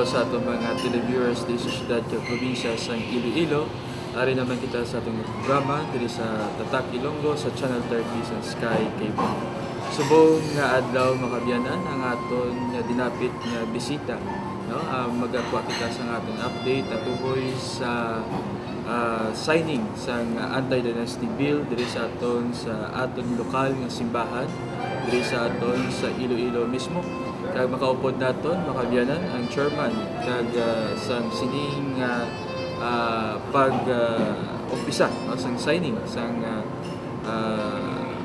sa atong mga televiewers di sa syudad kag probinsya sa Iloilo. Ari naman kita sa atong programa diri sa Tatak Ilonggo sa Channel 30 sa Sky Cable. Subong nga adlaw makabiyanan ang aton nga dinapit nga bisita, no? Magakuha kita sa atong update atuhoy sa signing sa anti-dynasty bill diri sa aton lokal nga simbahan diri sa aton sa Iloilo mismo. Kag makaupod naton makabiyanan ang chairman kag sang sining pag-umpisa sang signing sang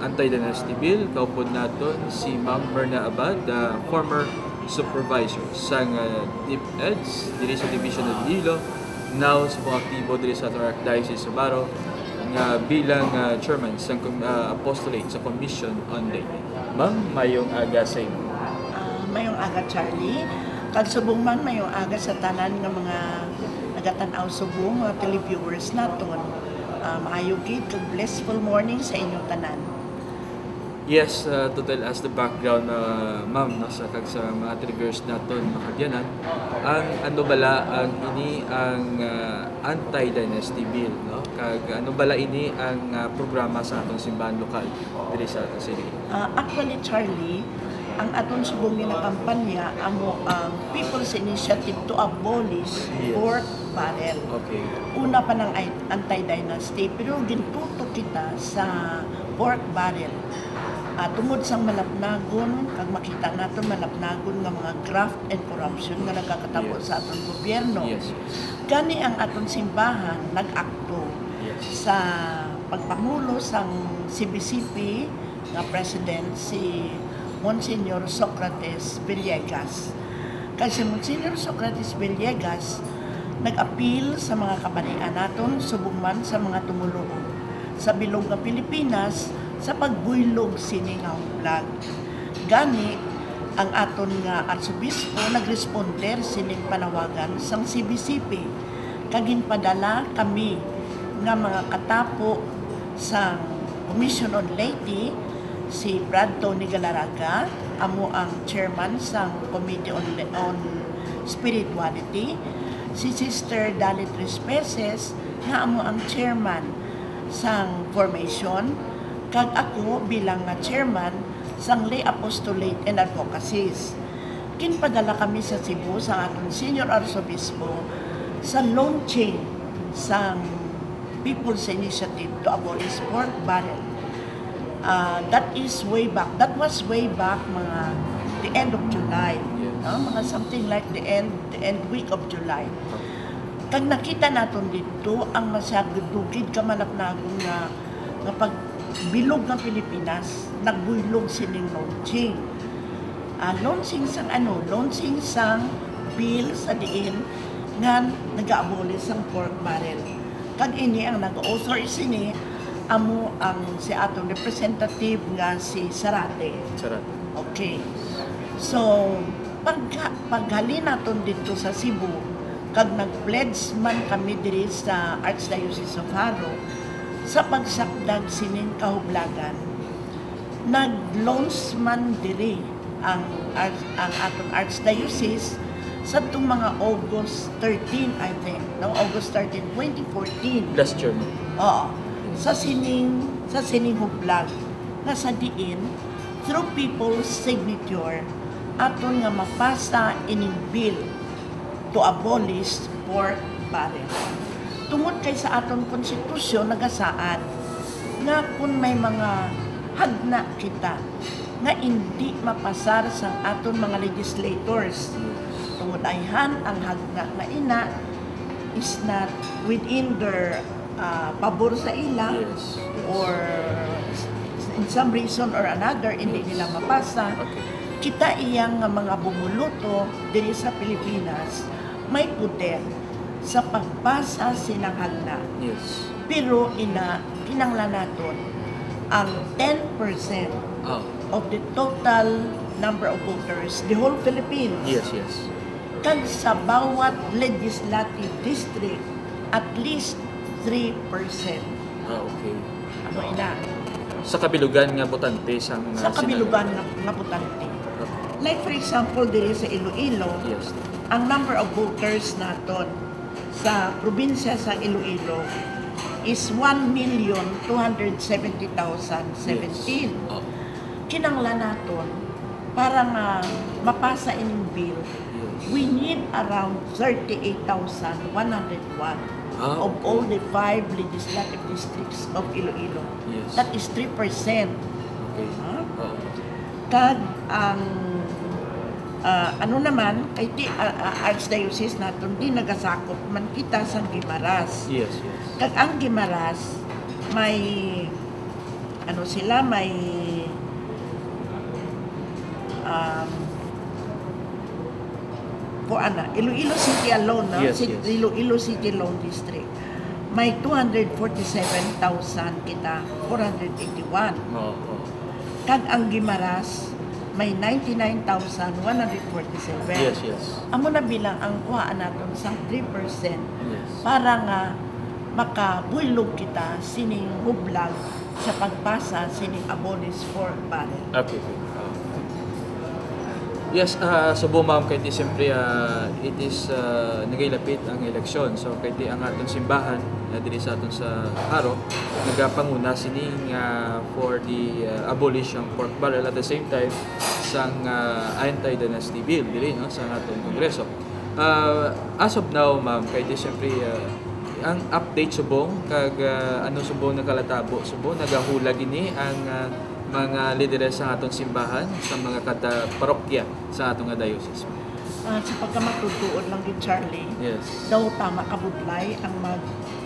anti-dynasty bill. Kaupod naton si Ma'am Myrna Abad, former supervisor sang DepEd diri sa Division of Iloilo, now sa aktibo diri sa Archdiocese of Baro nga bilang chairman sa apostolate sa Commission on Lay. Ma'am, mayong aga sa inyo. Mayong aga, Charlie. Kag subong man mayong aga sa tanan nga mga nagatanaw subong mga televiewers naton. Maayo gid kag blissful morning sa inyong tanan. Yes, to tell us the background, ma'am, no, sa mga televiewers naton makagyanan, ang ano bala ang ini ang anti-dynasty bill, no? Kag ano bala ini ang programa sa atong simbahan lokal diri sa atong city. Actually, Charlie, ang aton subong nga kampanya amo ang People's Initiative to Abolish Pork Barrel. Okay. Una pa ng anti-dynasty, pero gintuto kita sa pork barrel. Tungod sang malapnagon, kag makita naton malapnagon nga mga graft and corruption nga nagkakatabo sa aton gobyerno. Yes. Gani ang aton simbahan nag-akto sa pagpangulo sang CBCP nga president si Monsignor Socrates Villegas. Kasi Monsignor Socrates Villegas nag-appeal sa mga kabanian naton subong man sa mga tumuluo sa bilog nga Pilipinas sa pagbuylog sini nga hublag. Gani ang aton nga arsobispo nagresponder sining panawagan sang CBCP kag ginpadala kami nga mga katapo sang Commission on Laity, si Brad Tony Galaraga, amo ang chairman sang Committee on Spirituality, si Sister Dalit Respeces, nga amo ang chairman sang formation, kag ako bilang nga chairman sang Lay Apostolate and Advocacies. Kinpadala kami sa Cebu sa aton senior arsobispo sa launching sang People's Initiative to Abolish Pork Barrel. That was way back mga the end of July. Mga something like the end week of July. Kag nakita naton dito ang masyagdugid ka malapnagon nga pagbilog ng Pilipinas, nagbuylog sining launching. Launching sang bill sa diin nga nag-abolish sang pork barrel. Kag ini ang nag-author sini amo ang si atong representative nga si Sarate. Okay. So, paghalin naton dito sa Cebu, kag nag-pledge man kami diri sa Archdiocese of Haro sa pagsakdag sining kahublagan. Nag-launch man diri ang atong Archdiocese sa itong mga August 13, I think. No? August 13, 2014. Last year. Oo. Sa sining hublag nga sa diin through people's signature aton nga mapasa ining bill to abolish pork barrel. Tungod kay sa aton konstitusyon nagasaad nga kung may mga hagna kita nga hindi mapasar sa aton mga legislators, tungod ayhan ang hagna nga ina is not within their pabor sa ila, or in some reason or another hindi nila mapasa. Kita iyang mga bumuluto diri sa Pilipinas may puder sa pagpasa sinang hagna. Pero kinanglan naton ang 10% of the total number of voters, the whole Philippines. Kag sa bawat legislative district, at least 3%. Okay. Ano ina? Sa kabilugan nga botante sang Sa kabilugan nga botante. Like for example, diri sa Iloilo, ang number of voters naton sa probinsya sa Iloilo is 1,270,017. Oh. Kinanglan naton para nga mapasa ining bill, Yes. we need around 38,101 of Okay. all the 5 legislative districts of Iloilo. Yes. That is 3%. Okay. Huh? Oh. Kag ang ano naman kay Archdiocese naton di nagasakop man kita sa Guimaras. Yes, yes. Kag ang Guimaras may ano sila may Iloilo City alone, no? Yes, yes. Iloilo City alone district. May 247,000 kita, 481. Oh, oh. Kag ang Guimaras may 99,147. Yes, yes. Amo na bilang ang kuhaan naton sang 3% Yes. para nga makabuylog kita sining hublag sa pagpasa sining abolish pork barrel. Okay, okay. Yes, so ma'am, kaya siyempre it is nagailapit ang eleksyon. So kaya ang atong simbahan diri sa aton sa Haro nagapanguna sining for the abolition pork barrel at the same time sang anti-dynasty bill diri no sa atong kongreso. As of now, ma'am, kaya siyempre ang update subong kag ano subong nakalatabo subong nagahulag ini ang mga lideres sa atong simbahan sa mga kada parokya sa atong diocese. Sa pagkamatutuod lang ni Charlie, Yes. daw tama kabudlay ang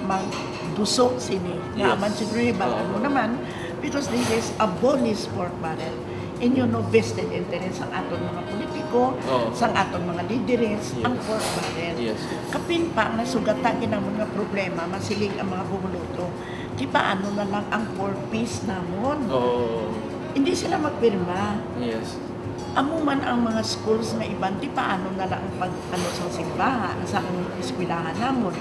magdusok sini. Yes. Nga man siguro ibalan mo naman because this is abolish pork barrel. Inyo no vested interest ang aton mga politiko, Oo. sang aton mga lideres, Yes. ang pork barrel. Yes. Kapin pa ang nasugatan ng mga problema, masilig ang mga bumuluto. Di paano na lang ang 4 piece namon? Oh. Hindi sila magpirma. Yes. Amo man ang mga schools na iban, di paano na lang ang pag ano sa simbahan, sa eskwelahan namon.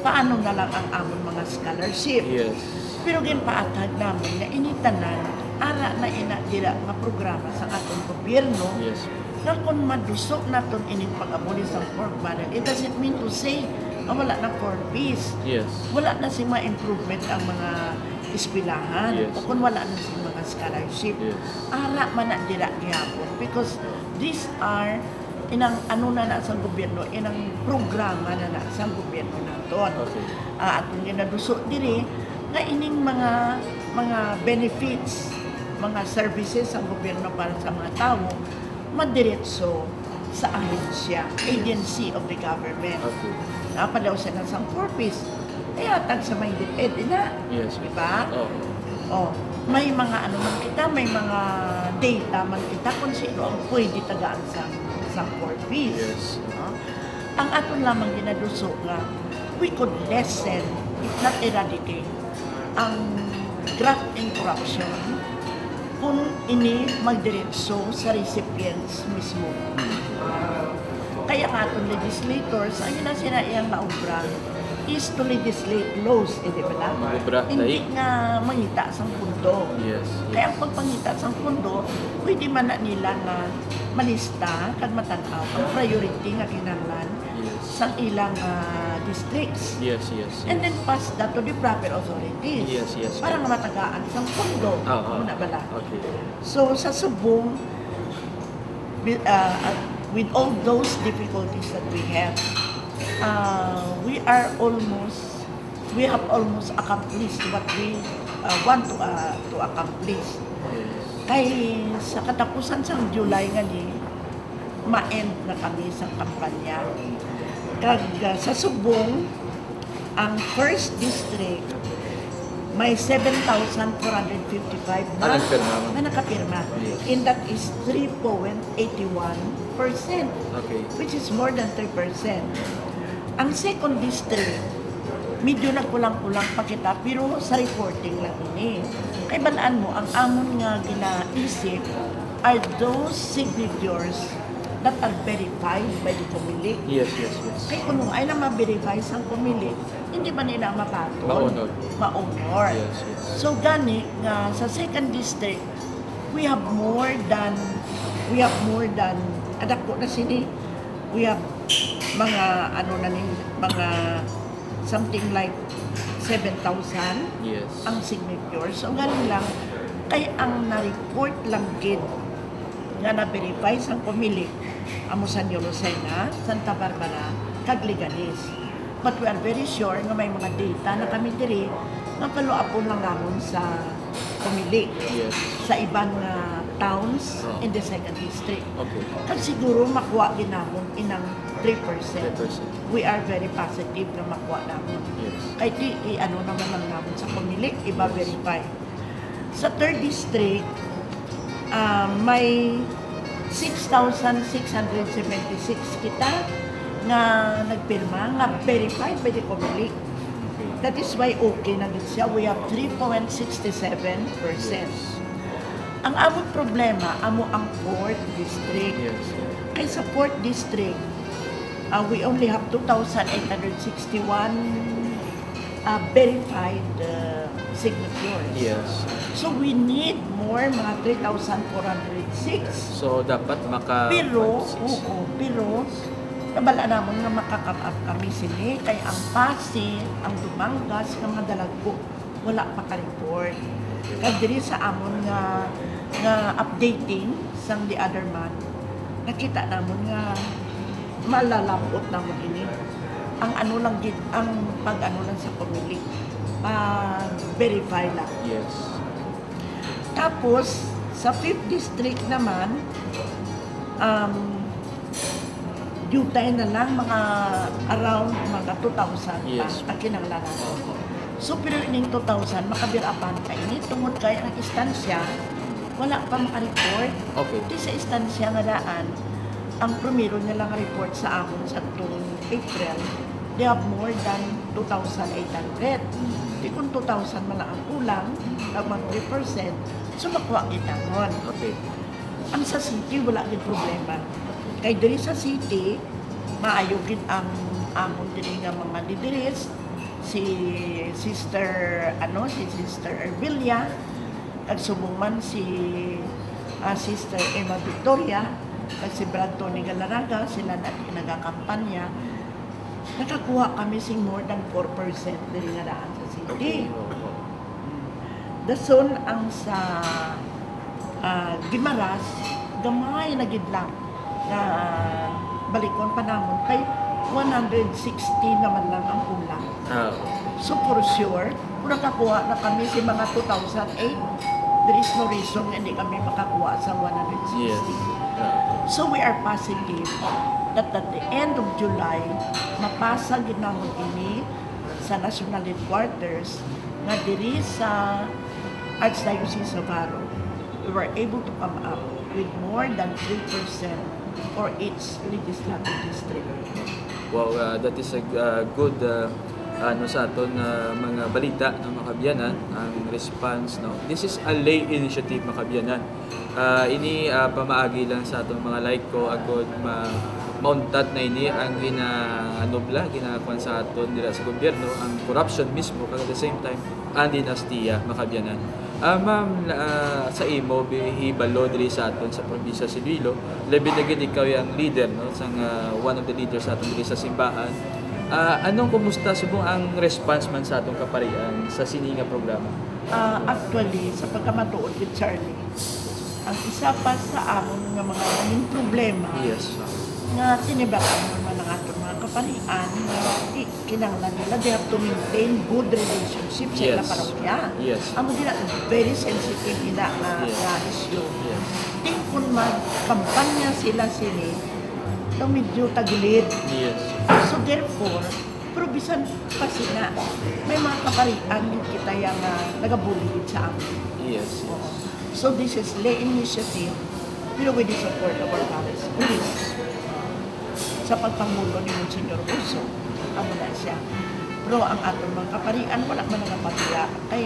Paano na lang ang amon mga scholarship. Yes. Pero ginpaatag namon na initanan ara na ina dira nga programa sa atong gobyerno Yes. na kung madusok naton ining pag-aboli sa pork barrel, it doesn't mean to say na wala na 4 piece. Yes. Wala na si mga improvement ang mga eskwelahan Yes. o kung wala na si mga scholarship. Yes. Ara man na dira gihapon because these are inang ano na sa gobyerno, inang programa na sa gobyerno naton. Okay. Atong ginaduso diri nga ining mga benefits, mga services ang gobyerno para sa mga tao madiretso sa ahensya, agency of the government. Okay. Napadaw sila sa 4 piece. Kaya tag sa may DepEd na. Yes. Diba? Oh. Oh, may mga ano man kita, may mga data man kita kung sino ang pwede tagaan sa 4 piece. Yes. No? Ang aton lamang ginaduso nga, we could lessen, if not eradicate, ang graft and corruption kung ini magdiretso sa recipients mismo. Kaya nga itong legislators, ang iyang naubra is to legislate laws, hindi ba lang? Maubra, Hindi dahil. nga mangita sa pundo. Yes. Kaya ang pagpangita sa pundo, pwede man na nila nga malista, kag matanaw, ang priority nga kinahanglan Yes. sa ilang districts. Yes, yes. And then pass that to the proper authorities. Yes, yes. Para nga matagaan sa pundo. Muna bala. Okay. So sa subong, with all those difficulties that we have almost accomplished what we want to accomplish. Yes. Kay sa katapusan sa July nga ni ma-end na kami sa kampanya. Kag sa Subong, ang first district may 7,455 na nagpirma, ma'am. na nakapirma. Yes. And that is 3.81%, Okay. which is more than 3%. Ang second district, medyo nagkulang-kulang pa kita, pero sa reporting lang ini. Kay balaan mo, ang amon nga ginaisip are those signatures that are verified by the Comelec. Yes, yes, yes. Kaya kung ay na ma-verify sa Comelec, hindi ba nila mapatol? Maunod. Ma-honor. Yes, yes. So gani nga sa second district, we have more than adako na sini. We have mga ano na ni mga something like 7,000 Yes. ang signature. So galing lang kay ang na-report lang gid nga na-verify sang pumili amo San Lucena, Santa Barbara, kag Leganes. But we are very sure nga may mga data na kami diri nga follow-upon lang namon sa pumili Yes. sa ibang towns Oh. in the second district. Okay. Kag siguro makuha din namon inang 3%. 3%. We are very positive na makuha namon. Yes. Kahit ano naman lang namin sa pumili, iba-verify. Sa 3rd district, may 6,676 kita nga nagpirma, nga verified by the pumili. That is why okay na din siya. We have 3.67%. Ang among problema, amo ang 4th district. Yes. Kay sa 4th district, we only have 2,861 verified signatures. Yes. So we need more, mga 3,406. So, dapat maka... Pero, 5, 6. oo, pero, nabala namon nga makaka-up kami sini, kay ang Pasig, ang Dumangas, nga mga dalagpo, wala pa ka-report. Kag diri sa amon nga updating sang the other month, nakita namon nga malalapot namon ini. Ang ano lang gid, ang pag-ano lang sa pumili, verify lang. Yes. Tapos, sa 5th district naman, due time na lang mga around mga 2,000 Yes. pa ang kinanglangan. So, pero ining 2,000, makabirapan ka ini tungod kaya ang istansya, wala pa maka-report. Okay. Di sa istansya nga daan, ang primero nilang report sa amon sa tuwing April, they have more than 2,800. Di kung 2,000 man lang ang kulang, tagmang 3%, so makuha kita nun. Okay. Ang sa city, wala din problema. Kay diri sa city, maayo gid ang amon diri nga mga lideres, si Sister Erbilia, kag subong man si Sister Emma Victoria, kag si Brad Tony Galaraga, sila na nagakampanya. Nakakuha kami sing more than 4% diri nga daan sa city. Oo. Dason ang sa Guimaras, gamay na gid lang na balikon pa namon kay 160 naman lang ang kulang. Ah, So for sure, kung nakakuha na kami si mga 2008, there is no reason na hindi kami makakuha sa 160. yes. Ah, So we are positive that at the end of July, mapasa gid namon ini sa national headquarters nga diri sa Archdiocese of Haro. We were able to come up with more than 3% for each legislative district. wow, that is a good ano sa aton mga balita ng Makabiyanan, ang response, no. This is a lay initiative Makabiyanan. Ini pamaagi lang sa aton mga laiko agod mauntat na ini ang ginaanobla ginakuan sa aton dira sa gobyerno ang corruption mismo kag at the same time ang dinastiya Makabiyanan. Ma'am, sa imo hibalo diri sa aton sa probinsya sa Iloilo, labi na gid ikaw yung leader, no, sang one of the leaders sa aton diri sa simbahan. Anong kumusta subong ang response man sa atong kaparian sa sininga programa? Actually, sa pagkamatuod with Charlie, ang isa pa sa amon nga mga naging problema Yes. nga tinibakan naman ng atong mga kaparian nga kinahanglan nila they have to maintain good relationship sa ilang Yes. parokya. Yes. Amo dila very sensitive ina nga Yes. issue. Yes. Ting kung magkampanya sila ito medyo tagilid. Yes. So therefore, probisan pa sila. May mga kaparian yung kita yung nagabuligid sa amin. Yes. Oo. So this is lay initiative, pero with the support of our parish police. Sa pagpangulo ni Monsignor Uso, amo na siya. Pero ang atong mga kaparian, wala man nagapatiya. Kay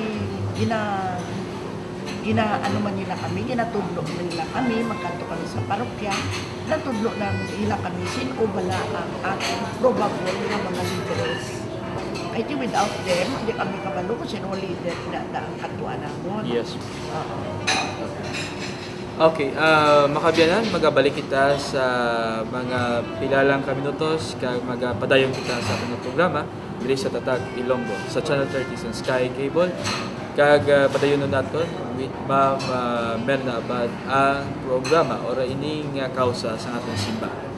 ano man nila kami, ginatudlo nila kami, magkanto kami sa parokya, natudlo na nila kami, sino bala ang ating probable na mga leaders. I think without them, hindi kami kabalo kung sino leader na ang katuan namon. Yes. Okay, makabiyanan, magabalik kita sa mga pilalang kaminutos kag magapadayon kita sa atong programa diri sa Tatag Ilonggo sa Channel 30 sa Sky Cable. Kag padayon naton with Ma'am Merna Abad ang programa o ining kausa sa atong simbahan.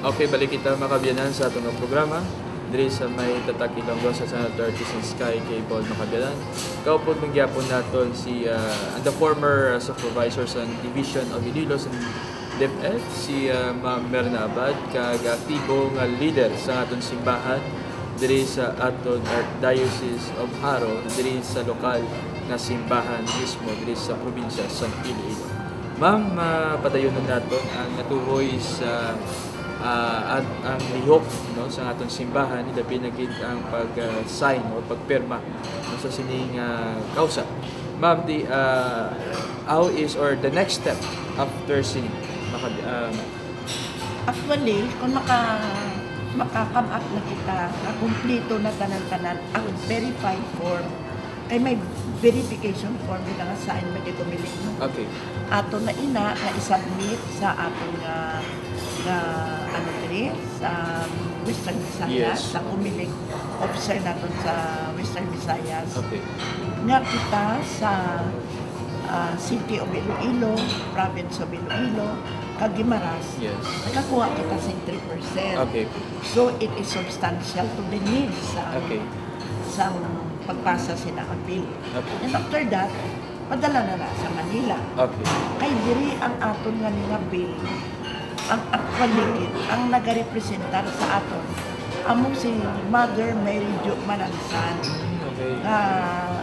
Okay, balik kita makabiyanan sa atong programa diri sa may Tatag Ilonggo sa Channel 30 sa Sky Cable makabiyanan. Kaupod mangyapon naton si the former supervisor sa Division of Iloilo sa DepEd, si Ma'am Merna Abad, kag aktibo nga leader sa aton simbahan diri sa aton Archdiocese of Haro, diri sa lokal nga simbahan mismo diri sa probinsya sa Iloilo. Ma'am, padayonon naton ang natuhoy sa at ang lihok no sa aton simbahan labi na gid ang pag-sign o pagpirma no, sa sining kausa. Ma'am, how is or the next step after signing? Actually, kung maka-come up na kita, na kumplito na tanan-tanan, ang verified form, ay may verification form kita nga sign ba di pumili mo. Okay. Ato na ina na isubmit sa ating nga ano diri sa Western Visayas, Yes. sa kumilig officer naton sa Western Visayas. Okay. Nga kita sa City of Iloilo, Province of Iloilo, kag Guimaras, Yes. nakakuha kita sa 3%. Okay. So it is substantial to the needs Okay. sa pagpasa sina ang bill. Okay. And after that, padala na sa Manila. Okay. Kay diri ang aton nga nga bill, ang actually ang nagarepresentar sa aton amo si Mother Mary Jo Manansan, Okay.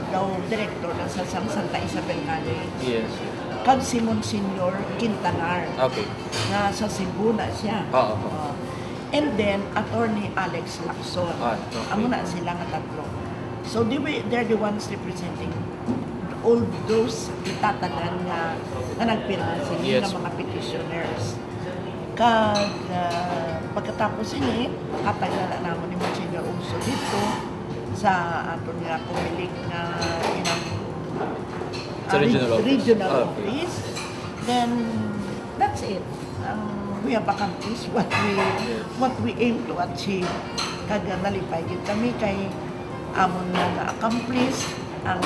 daw director ng sa Santa Isabel College. Yes. Kag si Monsignor Quintanar, Okay. na sa Cebu na siya. Oo. And then, Attorney Alex Lacson. Okay. Amo na sila nga tatlo. So, they're the ones representing all those itatanan nga nagpirma sila Yes. ng mga petitioners. Kag pagkatapos ini, katagala namon ni Monsignor Uso dito sa aton nga pumilig na inang Sa regional office. regional Okay. office. Then, that's it. We have accomplished what we aim to achieve. Kag nalipay gid kami kay amon na na-accomplish ang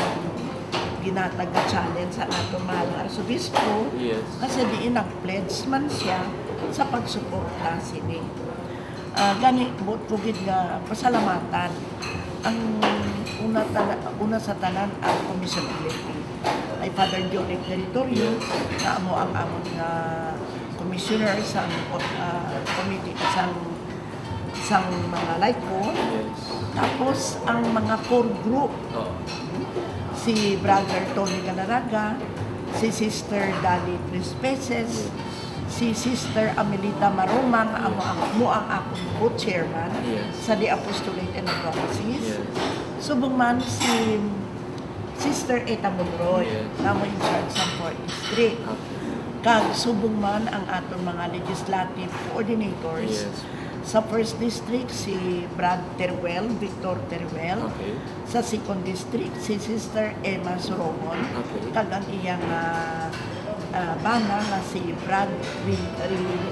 ginatag nga challenge sa ato mahal nga arsobispo. Yes. Kasi di nag-pledge man siya sa pagsuporta sini. Gani bugid nga pasalamatan ang una sa tanan ang Commission on Electing ay Father Jonic Territorio na amo ang amon nga commissioner sa committee sang mga LICO. Yes. Tapos ang mga core group, Oo. si Brother Tony Ganaraga, si Sister Dali Trispeces, si Sister Amelita Marumang, amo ang akong co-chairman Yes. sa The Apostolate and Advocacies. Yes. Subong man si Sister Eta Monroy, Yes. na mo in charge sa 4th District. Okay. Kag subong man ang atong mga legislative coordinators. Yes. Sa 1st District, si Brad Teruel, Victor Teruel. Okay. Sa 2nd District, si Sister Emma Soromon. Okay. Kag ang iyang bana nga si Brad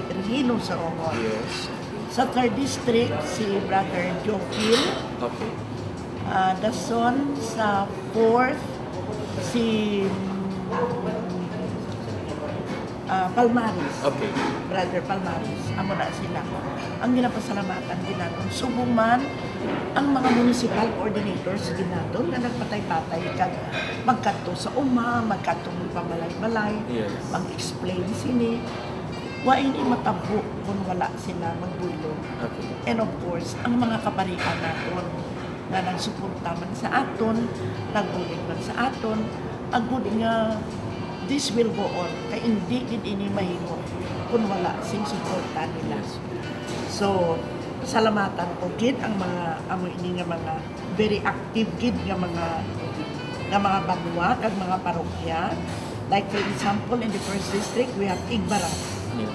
Regino Soromon. Yes. Sa 3rd District, si Brother Joe Hill. Okay. Dason sa 4th, si Palmaris. Okay. Brother Palmaris. Amo na sila. Ang ginapasalamatan ginaton. Subuman ang mga municipal coordinators ginaton na nagpatay-patay kag magkadto sa uma, magkadto ng pamalay-balay, Yes. mag-explain sini. Wa ini matabo kung wala sila magbulo. Okay. And of course, ang mga kaparian naton na nagsuporta man sa aton, nagbulig man sa aton, ang good nga this will go on. Kaya hindi gid ini mahimo kung wala sing suporta nila. So, pasalamatan ko gid ang mga amo ini nga mga very active gid nga mga banwa kag mga parokya. Like for example, in the 1st District, we have Igbaras, Yes.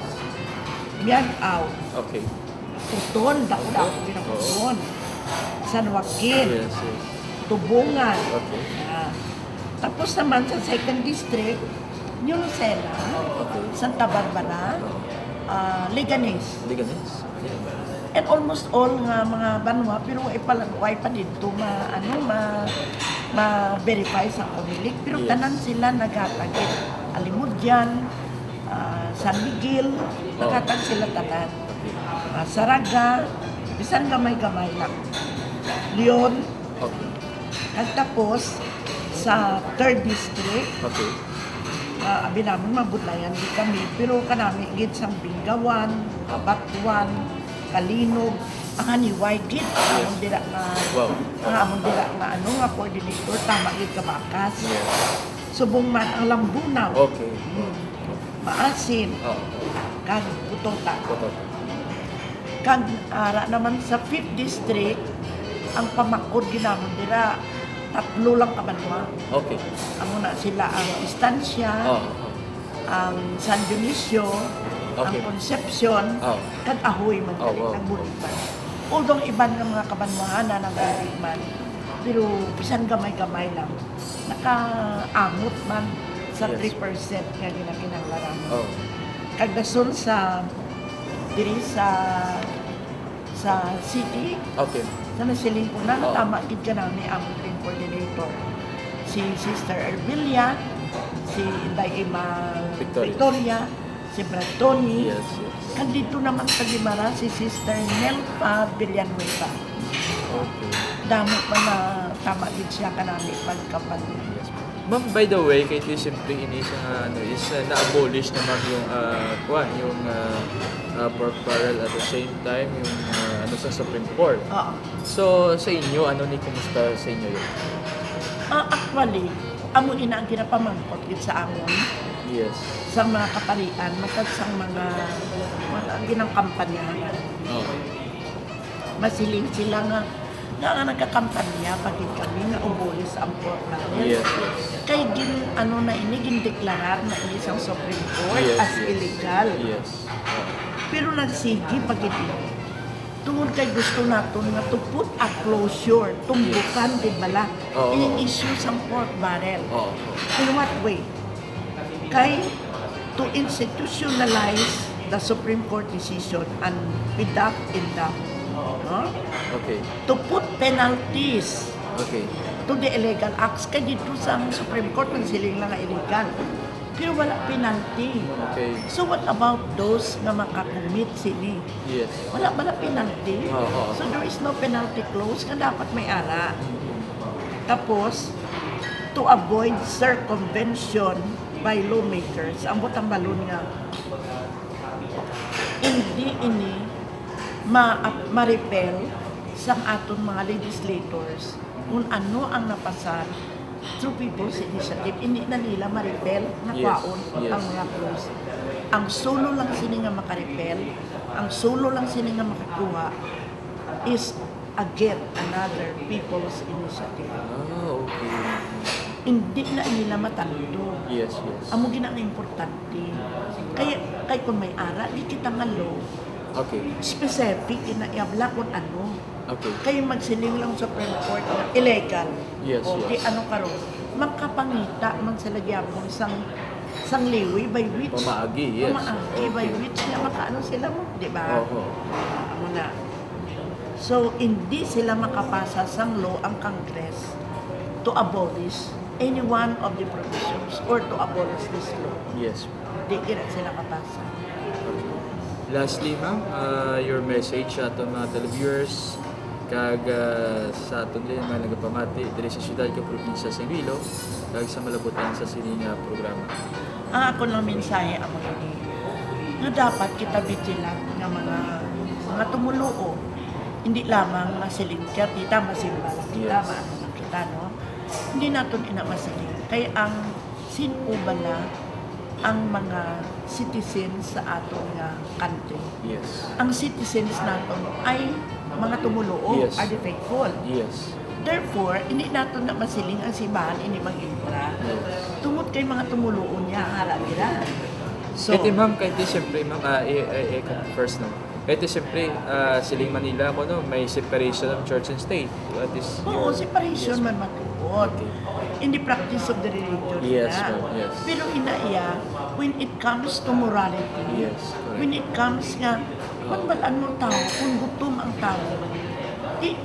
Miag-Aw, Okay. Puton, Dako-Dako, Pinaputon, San Joaquin, Yes. Yes. Tubungan. Okay. Tapos naman sa 2nd District, New Lucena, Okay. Santa Barbara, Leganes. Liganes. And almost all nga mga banwa, pero way pa dito ma-verify sa Comelec. Pero Yes. tanan sila naghatagit. Alimudyan, San Miguel, naghatag sila tanan. Saraga, bisan gamay-gamay lang. Leon, Okay. at tapos sa 3rd District, Okay. abi namin mabudlayan di kami, pero kanami gid sang Bingawan, Batuan, Kalinog, ang haniway gid amon dira nga Wow. ang amon dira nga nga coordinator tama gid ka Bakas. Yes. Subong man ang Lambunaw, Okay. Maasin, Oh. kag Putota. Toto. Kag ara naman sa 5th District, ang pamakod ginamon dira tatlo lang ka banwa. Okay. Amo na sila ang Estancia, Oh. ang San Dionisio, Ang Okay. konsepsyon, Oh. kag-ahoy man Oh, wow. nagbulipan. Although iban ng mga kabanwahan na nagbulipan, pero bisan gamay-gamay lang, nakaamot man sa Yes. 3% nga ginakinanglaran. Oh. Kag dason sa diri sa city, Okay. sa nasiling po na, Oo. tama gid ka namin ang team coordinator. Si Sister Erbilia, si Inday Ima Victoria. Victoria, si Brad Tony. Yes, yes. Kag dito naman sa Gimara, si Sister Nelpa Villanueva. Okay. Damo pa na tama din siya kanami pagkapan. Yes. Ma'am, by the way, kay ito simple ini sa na-abolish naman yung pork barrel at the same time yung sa Supreme Court. Oo. So, sa inyo, kumusta sa inyo yun? Actually, amo ina ang ginapamangkot gid sa amon Yes. sa mga kaparian, matag sang mga ginang kampanya. Oh. Masiling sila nga nagkakampanya pagid kami nga ubolis ang pork barrel. Yes, yes. Kay gindeklarar na ini sa Supreme Court Yes, as yes. illegal. Yes. Oh. Pero nagsigi pagid ini. Tungod kay gusto naton nga to put a closure, tumbukan di bala Oo. i-issue sa pork barrel. Oh. In what way? Kay to institutionalize the Supreme Court decision and without in doubt. No? Okay. To put penalties Okay. to the illegal acts kay dito sa Supreme Court man siling lang nga illegal. Pero wala penalty. Okay. So what about those nga makakommit sini? Yes. Wala penalty. Oo. So there is no penalty clause nga dapat may ara. Tapos, to avoid circumvention by lawmakers, ang butang balon nga, hindi ini ma-repel sa aton mga legislators kung ano ang napasan through people's initiative. Hindi na nila ma-repel na Yes, kwaon yes. ang mga clause. Ang solo lang sini nga makarepel, ang solo lang sini nga makakuha is again another people's initiative. Ah, okay. Hindi na nila matando. Yes, yes. Amo gina nga importante. Kaya kung may ara, di kita nga law. Okay. Specific, inaiabla kung ano. Okay. Kayo magsiling lang sa Supreme Court na illegal. Yes, O di yes. ano karon, makapangita man sa lagyapon sang liwi by which Pamaagi, yes. Pamaagi by Okay. which nga makaano sila mo, di ba? Oo. Amo na. So, hindi sila makapasa sang law ang Congress to abolish any one of the provisions or to abolish this law. Yes. Di kira sila kapasa. Lastly, ma'am, your message sa aton mga televiewers kag sa aton din mga nagapamati diri sa siyudad ka probinsya sa Iloilo kag sa malabutan sa sining programa. Ang ako lang mensahe ang mga ini nga dapat kita vigilant nga mga tumuluo. Hindi lamang masiling ka, tita masimba lang kita, Yes. maano lang kita, no? Hindi natin inamasiling. Kaya ang sinubala ang mga citizens sa atong country. Yes. Ang citizens natin ay mga tumuluo, Yes. are the faithful. Yes. Therefore, hindi natin na masiling ang simbahan ini mag-intra. Tungod kay mga tumuluo niya, hara nila. So, Ito ma'am, kahit siyempre ma'am, first no. Kahit siyempre, siling Manila ko no, may separation of church and state. What is oo, your- separation Yes, man matuod. Okay. In the practice of the religion Yes, na. ma'am, yes. Pero inaiya, when it comes to morality, Yes, correct. when it comes nga, magbalaan mo tao, kung gutom ang tao, di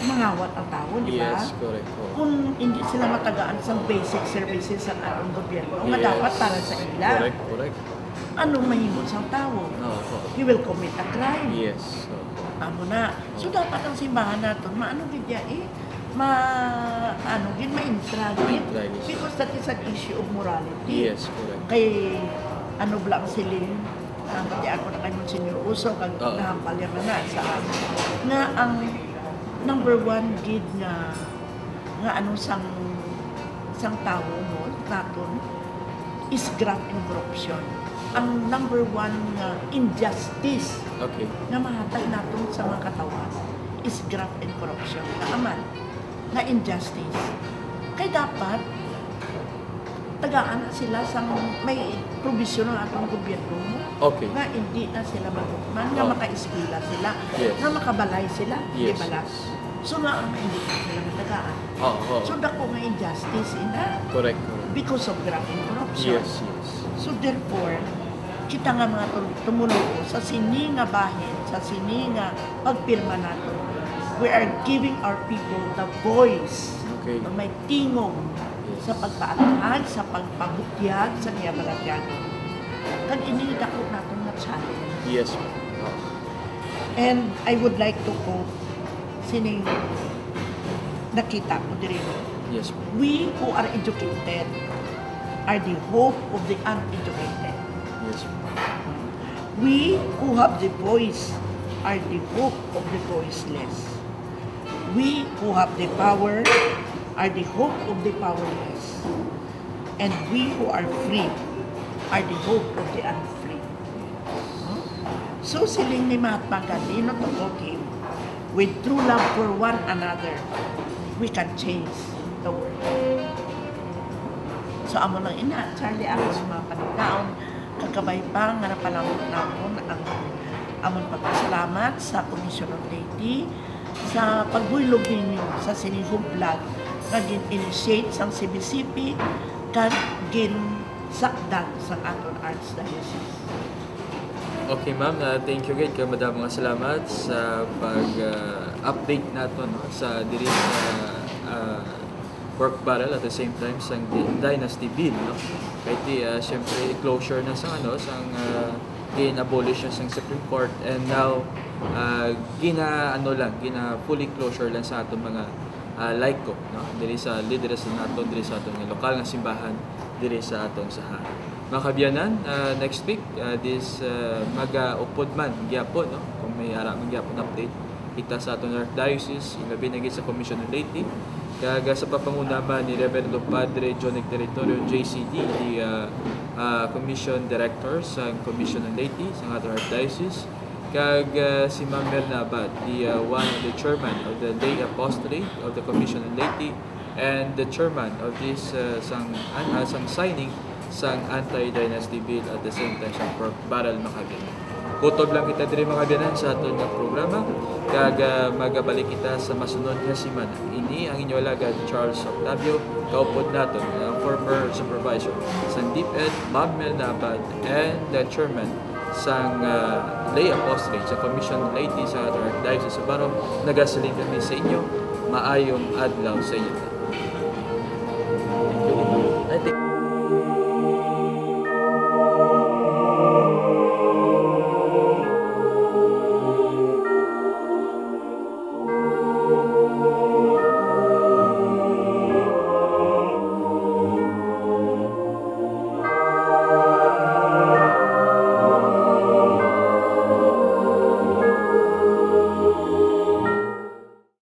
mangawat ang tao, di ba? Yes, correct. Oh. Kung hindi sila matagaan sa basic services ng atong gobyerno, nga Yes. dapat para sa ila, Correct, correct. anong mahimot sa tao? No, He will commit a crime. yes. Amo na. So dapat ang simbahan natin, maano gid ma-intra gid. Ma-intra, yes. Because that is an issue of morality. Yes, correct. Kay ano blang siling pati ako na kay Monsignor Uso kag Oo. nahampal yan na sa nga ang number one gid nga ano sang tao mo naton is graft and corruption. Ang number one nga injustice Okay. nga mahatag naton sa mga katawan is graft and corruption. Naaman, na injustice. Kay dapat, tagaan na sila sa may provision ng atong gobyerno Okay. nga hindi na sila magukman, nga Oh. maka-eskwela sila, Yes. nga makabalay sila, Yes. di ba lang? So nga, hindi na sila matagaan. Oo. So dako nga injustice Correct. because of graft and corruption. Yes, yes. So therefore, kita nga mga tumulo sa sini nga bahin, sa sini nga pagpirma nato, we are giving our people the voice Okay. na may tingog Yes. sa pagpaatag, sa pagpabutyag sa niya balagyago. Kag ini dako nato nga challenge. Yes. And I would like to quote sining nakita ko diri. Yes. We who are educated are the hope of the uneducated. Yes. We who have the voice are the hope of the voiceless. We who have the power are the hope of the powerless. And we who are free are the hope of the unfree. So siling ni Mahatma Gandhi, no, to quote him, with true love for one another, we can change the world. So amo lang ina, Charlie, ako sa mga panagdaon, kagabay pa nga napanamot namon ang amon pagpasalamat sa Commission on Deity sa pagbulog ninyo sa sinihublag nga gin-initiate sang CBCP kag gin-sakdag sa aton Archdiocese. Okay, ma'am. Thank you again. Madam mga salamat sa pag-update nato no, sa diri sa pork barrel at the same time sa dynasty bill. No? Kahit siyempre, closure na sa gin-abolish na sa Supreme Court and now gina fully closure lang sa aton mga laiko, no? Diri sa lideres naton, diri sa aton lokal nga simbahan, diri sa aton saha. Mga kabyanan, next week, this mag-upod man, gyapon, no? Kung may ara man gyapon update, kita sa aton Archdiocese, ilabi na gid sa Commission on Laity, kag sa papangunaman ni Reverendo Padre John Territorio, JCD, the Commission Director sa Commission on Laity sa aton Archdiocese, kag si Ma'am Merna Abad, the one of the chairman of the Lay Apostolate of the Commission on Laity, and the chairman of this sang signing sang anti-dynasty bill at the same time sa pork barrel makabyanan. Kutob lang kita diri mga kabyanan sa aton nga programa kag magabalik kita sa masunod nga semana. Ini ang inyong alagad Charles Octavio, kaupod naton ang former supervisor sa DepEd, Ma'am Merna Abad, and the chairman sang Lay Apostolate sa Commission on Laity sa Archdiocese sa Barong. Nagasaling kami sa inyo. Maayong adlaw sa inyo. Thank you.